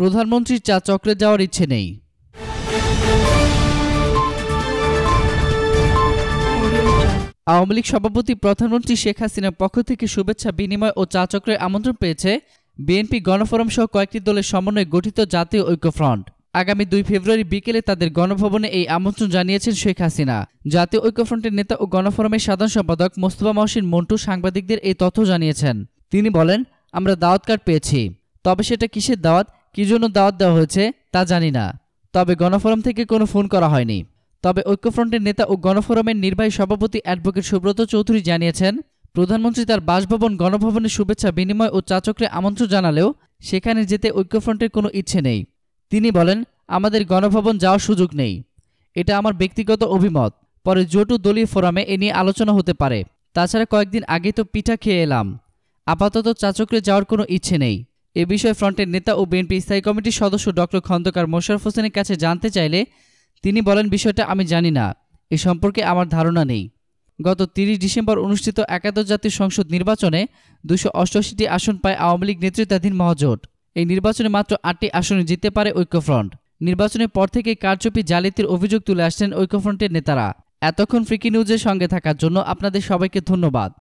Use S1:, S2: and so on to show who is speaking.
S1: প্রধানমন্ত্রীর চা চক্রে যাওয়ার ইচ্ছে নেই। আওয়ামী লীগ সভাপতি প্রধানমন্ত্রী শেখ হাসিনার পক্ষ থেকে শুভেচ্ছা বিনিময় ও চা চক্রের আমন্ত্রণ পেয়েছে বিএনপি, গণফোরাম সহ কয়েকটি দলের সমন্বয়ে গঠিত জাতীয় ঐক্যফ্রন্ট। আগামী 2 ফেব্রুয়ারি বিকেলে তাদের গণভবনে এই আমন্ত্রণ জানিয়েছেন শেখ হাসিনা। জাতীয় ঐক্যফ্রন্টের নেতা ও গণফোরামের সাধারণ সম্পাদক মোস্তফা মহসিন মন্টু সাংবাদিকদের এই তথ্য জানিয়েছেন। তিনি বলেন, আমরা দাওয়াত কার্ড পেয়েছি, তবে সেটা কিসের দাওয়াত, কি জন্য দাওয়াত দেওয়া হয়েছে তা জানি না। তবে গণফোরাম থেকে কোনো ফোন করা হয়নি। তবে ঐক্যফ্রন্টের নেতা ও গণফোরামের নির্বাহী সভাপতি অ্যাডভোকেট সুব্রত চৌধুরী জানিয়েছেন, প্রধানমন্ত্রী তার বাসভবন গণভবনে শুভেচ্ছা বিনিময় ও চা চক্রে আমন্ত্রণ জানালেও সেখানে যেতে ঐক্যফ্রন্টের কোনো ইচ্ছে নেই। তিনি বলেন, আমাদের গণভবন যাওয়ার সুযোগ নেই। এটা আমার ব্যক্তিগত অভিমত, পরে জোটু দলীয় ফোরামে এ নিয়ে আলোচনা হতে পারে। তাছাড়া কয়েকদিন আগে তো পিঠা খেয়ে এলাম, আপাতত চা চক্রে যাওয়ার কোনো ইচ্ছে নেই। এ বিষয়ে ফ্রন্টের নেতা ও বিএনপি স্থায়ী কমিটির সদস্য ডক্টর খন্দকার মোশাররফ হোসেনের কাছে জানতে চাইলে তিনি বলেন, বিষয়টা আমি জানি না, এ সম্পর্কে আমার ধারণা নেই। গত 30 ডিসেম্বর অনুষ্ঠিত একাদশ জাতীয় সংসদ নির্বাচনে 288টি আসন পায় আওয়ামী লীগ নেতৃত্বাধীন মহাজোট। এই নির্বাচনে মাত্র 8টি আসনে জিততে পারে ঐক্যফ্রন্ট। নির্বাচনের পর থেকেই কারচুপি, জালিয়াতির অভিযোগ তুলে আসছেন ঐক্যফ্রন্টের নেতারা। এতক্ষণ ফ্রিকি নিউজের সঙ্গে থাকার জন্য আপনাদের সবাইকে ধন্যবাদ।